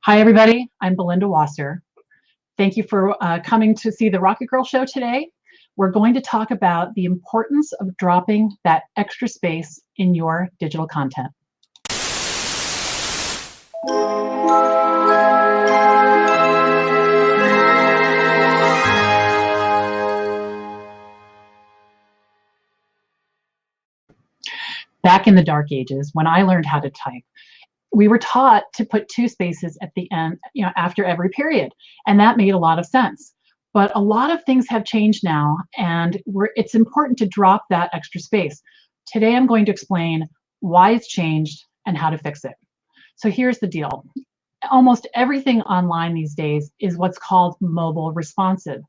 Hi, everybody. I'm Belinda Wasser. Thank you for coming to see the RocketGirl Show today. We're going to talk about the importance of dropping that extra space in your digital content. Back in the dark ages, when I learned how to type, we were taught to put two spaces at the end, after every period, and that made a lot of sense. But a lot of things have changed now, and it's important to drop that extra space. Today, I'm going to explain why it's changed and how to fix it. So here's the deal. Almost everything online these days is what's called mobile responsive.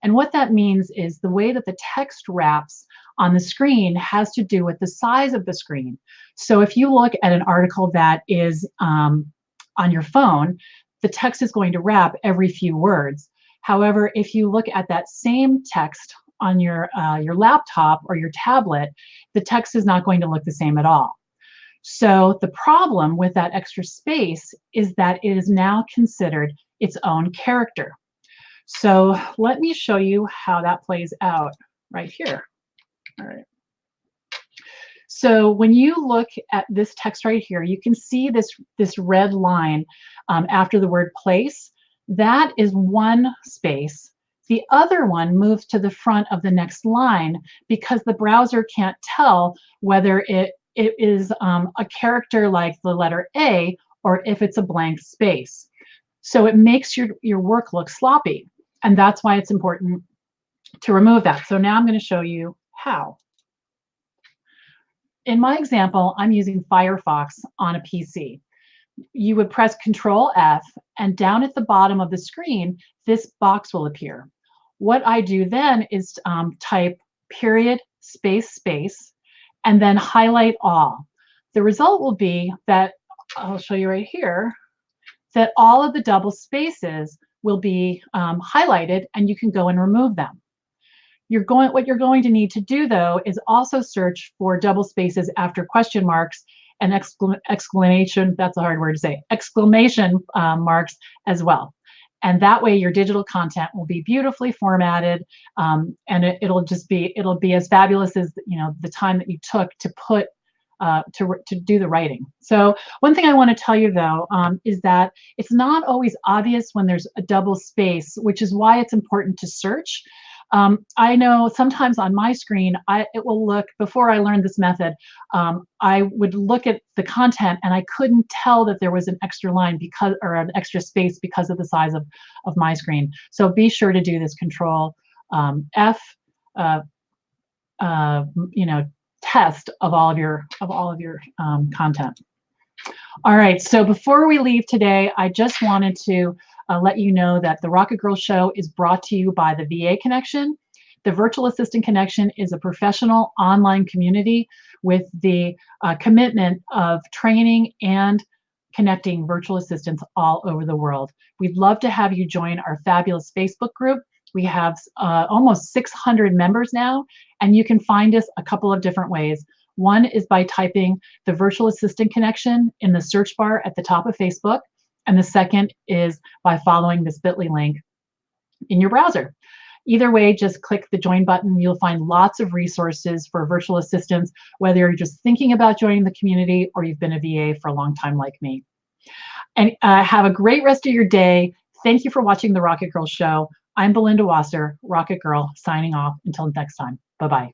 And what that means is the way that the text wraps on the screen has to do with the size of the screen. So if you look at an article that is on your phone, the text is going to wrap every few words. However, if you look at that same text on your laptop or your tablet, the text is not going to look the same at all. So the problem with that extra space is that it is now considered its own character. So let me show you how that plays out right here. All right. So when you look at this text right here, you can see this red line after the word place. That is one space. The other one moves to the front of the next line because the browser can't tell whether it is a character like the letter A or if it's a blank space. So it makes your work look sloppy. And that's why it's important to remove that. So now I'm going to show you how. In my example, I'm using Firefox on a PC. You would press Control F, and down at the bottom of the screen, this box will appear. What I do then is type period, space, space, and then highlight all. The result will be that, I'll show you right here, that all of the double spaces will be highlighted, and you can go and remove them. What you're going to need to do, though, is also search for double spaces after question marks and exclamation, that's a hard word to say, exclamation marks as well. And that way your digital content will be beautifully formatted, and it'll be as fabulous as the time that you took to put to do the writing. So one thing I want to tell you, though, is that it's not always obvious when there's a double space, which is why it's important to search. I know sometimes on my screen, it will look, before I learned this method, I would look at the content and I couldn't tell that there was an extra line or an extra space because of the size of my screen. So be sure to do this Control F, test of all of your content. All right, so before we leave today, I just wanted to let you know that the RocketGirl Show is brought to you by the VA Connection. The Virtual Assistant Connection is a professional online community with the commitment of training and connecting virtual assistants all over the world. We'd love to have you join our fabulous Facebook group. We have almost 600 members now, and you can find us a couple of different ways. One is by typing the Virtual Assistant Connection in the search bar at the top of Facebook, and the second is by following this bit.ly link in your browser. Either way, just click the join button. You'll find lots of resources for virtual assistants, whether you're just thinking about joining the community or you've been a VA for a long time like me. And have a great rest of your day. Thank you for watching the RocketGirl Show. I'm Belinda Wasser, Rocket Girl, signing off. Until next time. Bye-bye.